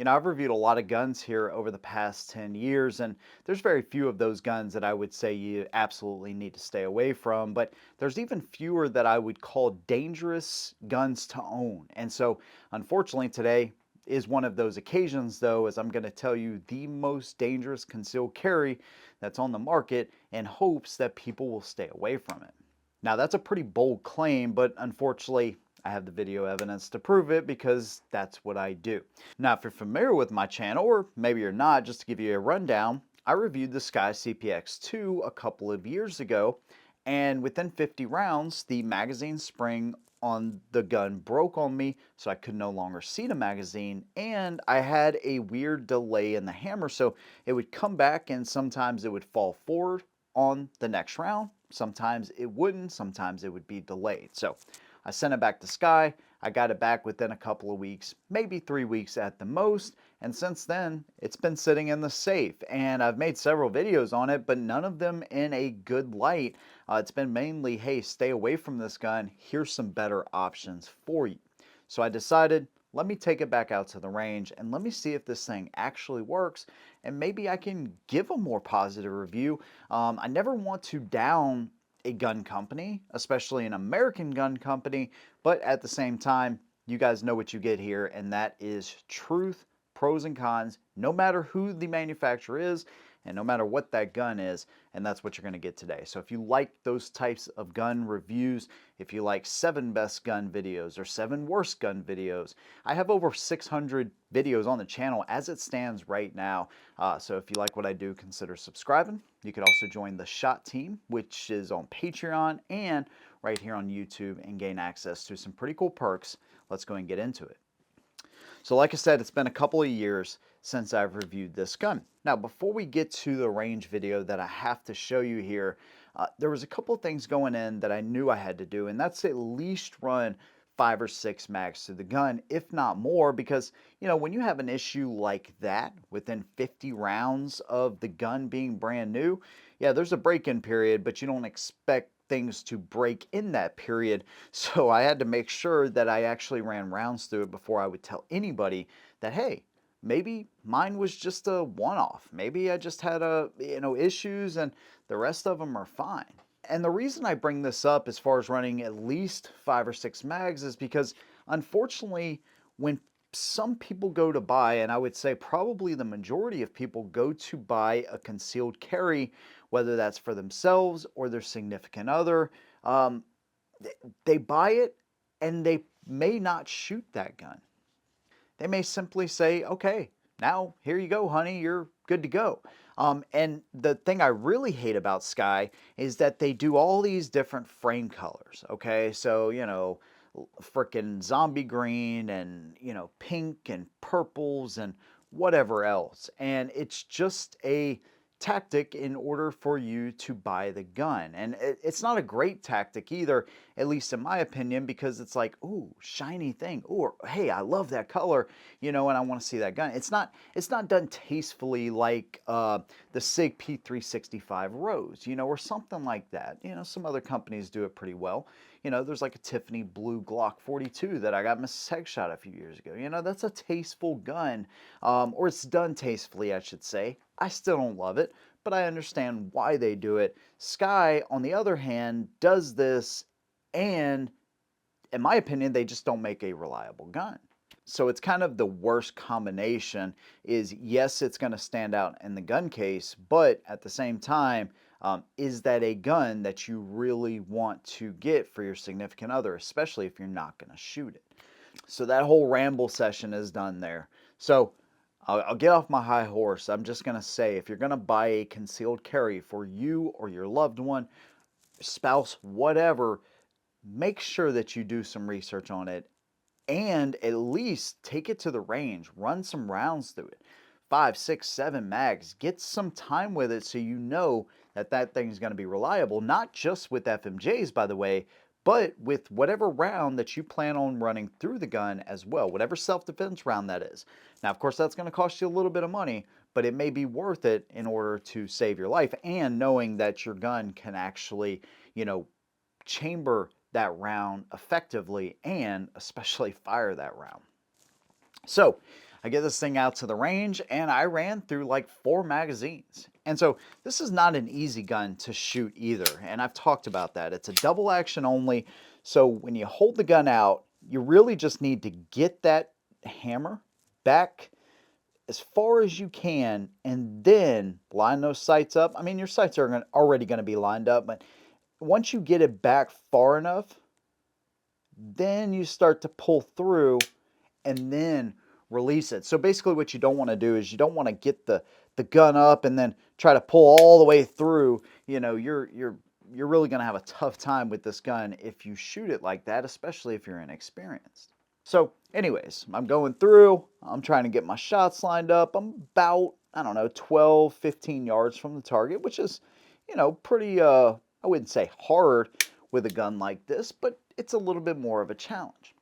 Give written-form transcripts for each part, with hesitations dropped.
I've reviewed a lot of guns here over the past 10 years, and there's very few of those guns that I would say you absolutely need to stay away from, but there's even fewer that I would call dangerous guns to own. And so, unfortunately, today is one of those occasions, though, as I'm going to tell you the most dangerous concealed carry that's on the market in hopes that people will stay away from it. Now, that's a pretty bold claim, but unfortunately, I have the video evidence to prove it because that's what I do. Now, if you're familiar with my channel, or maybe you're not, just to give you a rundown, I reviewed the Sky CPX2 a couple of years ago, and within 50 rounds, the magazine spring on the gun broke on me, so I could no longer see the magazine, and I had a weird delay in the hammer, so it would come back and sometimes it would fall forward on the next round. Sometimes it wouldn't, sometimes it would be delayed. So I sent it back to Sky. I got it back within a couple of weeks, maybe 3 weeks at the most. And since then, it's been sitting in the safe. And I've made several videos on it, but none of them in a good light. It's been mainly, hey, stay away from this gun. Here's some better options for you. So I decided, let me take it back out to the range and let me see if this thing actually works. And maybe I can give a more positive review. I never want to down a gun company, especially an American gun company, but at the same time, you guys know what you get here, and that is truth, pros and cons, no matter who the manufacturer is, and no matter what that gun is, and that's what you're going to get today. So if you like those types of gun reviews, if you like 7 best gun videos or 7 worst gun videos, I have over 600 videos on the channel as it stands right now. So if you like what I do, consider subscribing. You could also join the SHOT team, which is on Patreon and right here on YouTube, and gain access to some pretty cool perks. Let's go and get into it. So like I said, it's been a couple of years since I've reviewed this gun. Now, before we get to the range video that I have to show you here, there was a couple of things going in that I knew I had to do, and that's at least run 5 or 6 mags to the gun, if not more, because, when you have an issue like that within 50 rounds of the gun being brand new, yeah, there's a break-in period, but you don't expect things to break in that period. So I had to make sure that I actually ran rounds through it before I would tell anybody that, hey, maybe mine was just a one-off. Maybe I just had issues and the rest of them are fine. And the reason I bring this up as far as running at least 5 or 6 mags is because, unfortunately, when some people go to buy, and I would say probably the majority of people go to buy a concealed carry, whether that's for themselves or their significant other, um, they buy it and they may not shoot that gun. They may simply say, okay, now here you go, honey, you're good to go. And the thing I really hate about Sky is that they do all these different frame colors. Okay, so, freaking zombie green and, pink and purples and whatever else. And it's just a tactic in order for you to buy the gun. And it's not a great tactic either, at least in my opinion, because it's like, ooh, shiny thing. Or hey, I love that color, and I want to see that gun. It's not done tastefully like the SIG P365 Rose, or something like that. Some other companies do it pretty well. There's like a Tiffany blue Glock 42 that I got Mrs. Headshot a few years ago. That's a tasteful gun, or it's done tastefully, I should say. I still don't love it, but I understand why they do it. Sky, on the other hand, does this, and in my opinion, they just don't make a reliable gun. So it's kind of the worst combination is, yes, it's going to stand out in the gun case, but at the same time, is that a gun that you really want to get for your significant other, especially if you're not going to shoot it? So that whole ramble session is done there. So I'll get off my high horse. I'm just going to say, if you're going to buy a concealed carry for you or your loved one, spouse, whatever, make sure that you do some research on it and at least take it to the range. Run some rounds through it. 5, 6, 7 mags. Get some time with it so you know that that thing is going to be reliable, not just with FMJs, by the way, but with whatever round that you plan on running through the gun as well, whatever self-defense round that is. Now, of course, that's going to cost you a little bit of money, but it may be worth it in order to save your life, and knowing that your gun can actually, chamber that round effectively and especially fire that round. So I get this thing out to the range and I ran through like 4 magazines. And so this is not an easy gun to shoot either. And I've talked about that. It's a double action only. So when you hold the gun out, you really just need to get that hammer back as far as you can and then line those sights up. I mean, your sights are already going to be lined up, but once you get it back far enough, then you start to pull through and then release it. So basically what you don't want to do is you don't want to get the gun up and then try to pull all the way through. You know, you're really going to have a tough time with this gun if you shoot it like that, especially if you're inexperienced. So anyways, I'm going through, I'm trying to get my shots lined up. I'm about, I don't know, 12, 15 yards from the target, which is, you know, pretty, I wouldn't say hard with a gun like this, but it's a little bit more of a challenge.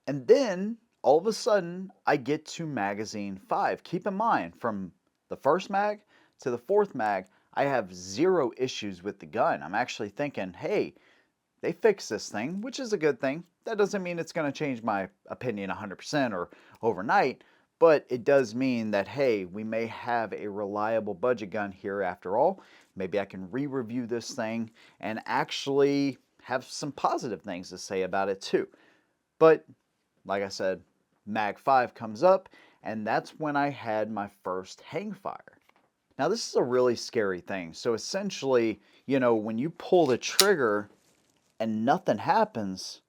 And then all of a sudden I get to magazine 5. Keep in mind, from the first mag to the fourth mag, I have zero issues with the gun. I'm actually thinking, hey, they fixed this thing, which is a good thing. That doesn't mean it's going to change my opinion 100% or overnight, but it does mean that, hey, we may have a reliable budget gun here after all. Maybe I can re-review this thing and actually have some positive things to say about it too. But like I said, Mag 5 comes up, and that's when I had my first Hangfire. Now this is a really scary thing. So essentially, you know, when you pull the trigger and nothing happens,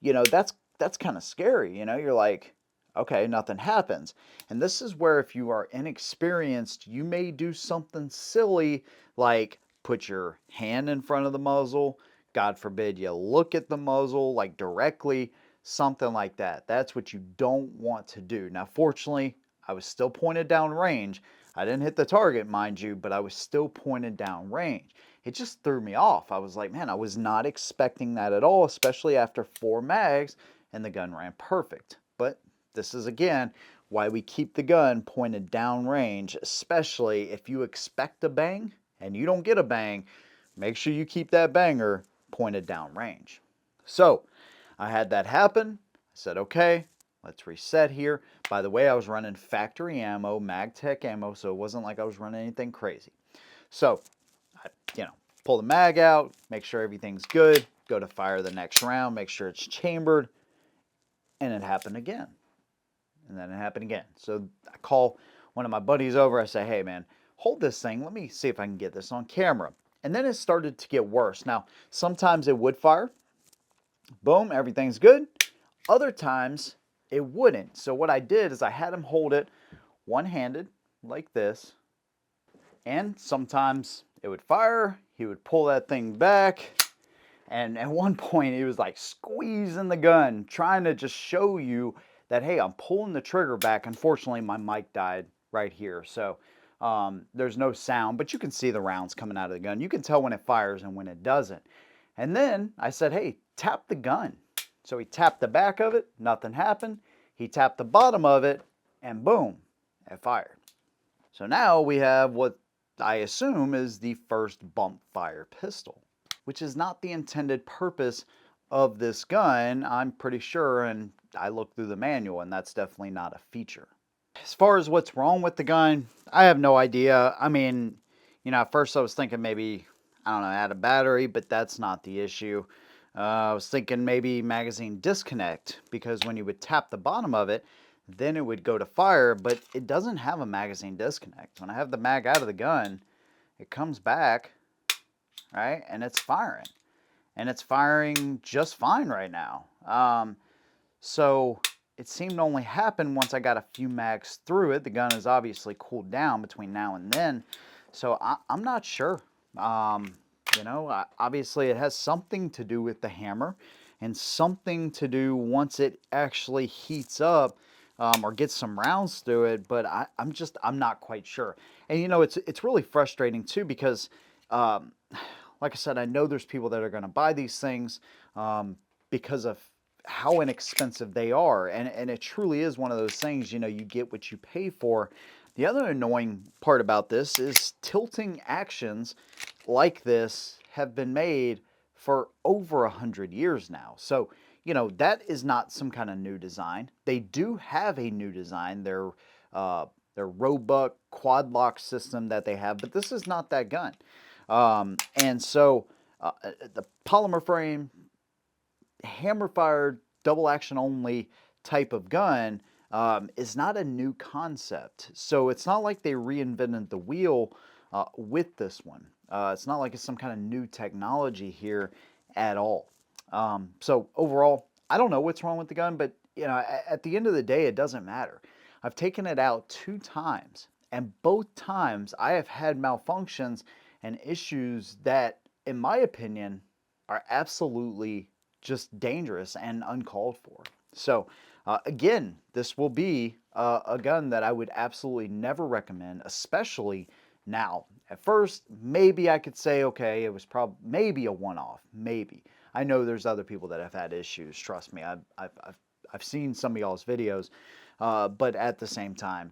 you know, that's kind of scary. You know, you're like, okay, nothing happens. And this is where if you are inexperienced, you may do something silly like put your hand in front of the muzzle. God forbid you look at the muzzle like directly, something like that. That's what you don't want to do. Now, fortunately, I was still pointed down range. I didn't hit the target, mind you, but I was still pointed down range. It just threw me off. I was like, man, I was not expecting that at all, especially after 4 mags and the gun ran perfect. But this is, again, why we keep the gun pointed down range, especially if you expect a bang and you don't get a bang, make sure you keep that banger pointed down range. So I had that happen. I said, okay, let's reset here. By the way, I was running factory ammo, MagTech ammo, so it wasn't like I was running anything crazy. So I, pull the mag out, make sure everything's good, go to fire the next round, make sure it's chambered, and it happened again. And then it happened again. So I call one of my buddies over. I say, hey, man, hold this thing. Let me see if I can get this on camera. And then it started to get worse. Now, sometimes it would fire. Boom, everything's good. Other times, it wouldn't. So what I did is I had him hold it one-handed, like this. And sometimes it would fire. He would pull that thing back. And at one point, he was like squeezing the gun, trying to just show you that, hey, I'm pulling the trigger back. Unfortunately, my mic died right here. So there's no sound, but you can see the rounds coming out of the gun. You can tell when it fires and when it doesn't. And then I said, hey, tap the gun. So he tapped the back of it, nothing happened. He tapped the bottom of it, and boom, it fired. So now we have what I assume is the first bump fire pistol, which is not the intended purpose of this gun, I'm pretty sure, and I looked through the manual, and that's definitely not a feature. As far as what's wrong with the gun, I have no idea. I mean, at first I was thinking maybe, I don't know, add a battery, but that's not the issue. I was thinking maybe magazine disconnect, because when you would tap the bottom of it, then it would go to fire, but it doesn't have a magazine disconnect. When I have the mag out of the gun, it comes back, right, and it's firing. And it's firing just fine right now. So it seemed to only happen once I got a few mags through it. The gun has obviously cooled down between now and then. So I'm not sure. Obviously it has something to do with the hammer and something to do once it actually heats up or gets some rounds through it, but I'm not quite sure. And it's really frustrating too, because like I said, I know there's people that are going to buy these things because of how inexpensive they are. And it truly is one of those things, you get what you pay for. The other annoying part about this is tilting actions like this have been made for over 100 years now. So, that is not some kind of new design. They do have a new design, their Roebuck quad lock system that they have, but this is not that gun. And so the polymer frame, hammer fired, double action only type of gun is not a new concept. So it's not like they reinvented the wheel with this one. It's not like it's some kind of new technology here at all. So overall, I don't know what's wrong with the gun, but at the end of the day, it doesn't matter. I've taken it out 2 times, and both times I have had malfunctions and issues that, in my opinion, are absolutely just dangerous and uncalled for. So, again, this will be a gun that I would absolutely never recommend, especially now. At first, maybe I could say, okay, it was probably maybe a one-off, maybe. I know there's other people that have had issues. Trust me, I've seen some of y'all's videos, but at the same time,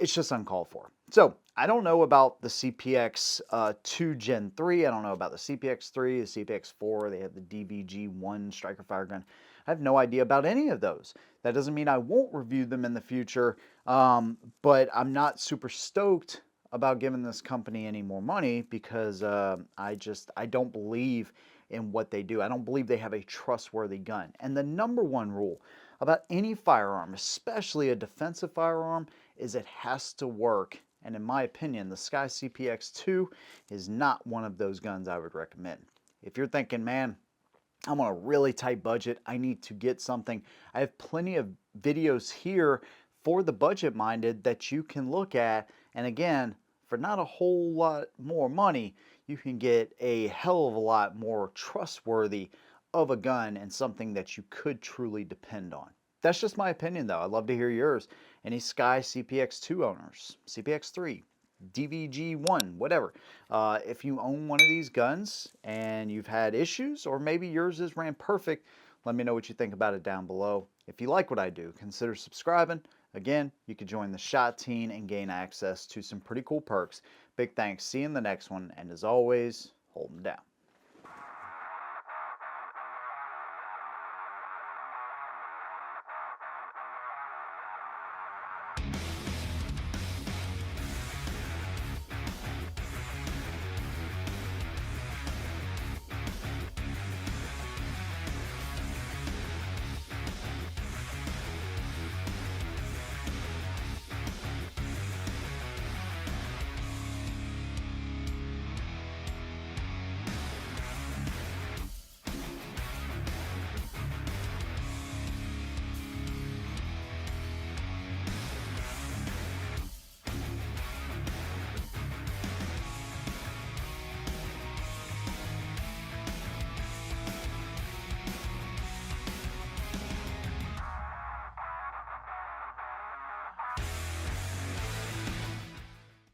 it's just uncalled for. So I don't know about the CPX 2 Gen 3. I don't know about the CPX 3, the CPX 4. They have the DVG 1 striker fire gun. I have no idea about any of those. That doesn't mean I won't review them in the future, but I'm not super stoked about giving this company any more money because I don't believe in what they do. I don't believe they have a trustworthy gun. And the number one rule about any firearm, especially a defensive firearm, is it has to work. And in my opinion, the Sky CPX2 is not one of those guns I would recommend. If you're thinking, man, I'm on a really tight budget, I need to get something, I have plenty of videos here for the budget minded that you can look at. And again, for not a whole lot more money, you can get a hell of a lot more trustworthy of a gun and something that you could truly depend on. That's just my opinion though. I'd love to hear yours. Any Sky CPX2 owners, CPX3, DVG1, whatever. If you own one of these guns and you've had issues, or maybe yours is ran perfect, let me know what you think about it down below. If you like what I do, consider subscribing. Again, you can join the SHOT team and gain access to some pretty cool perks. Big thanks. See you in the next one. And as always, hold them down.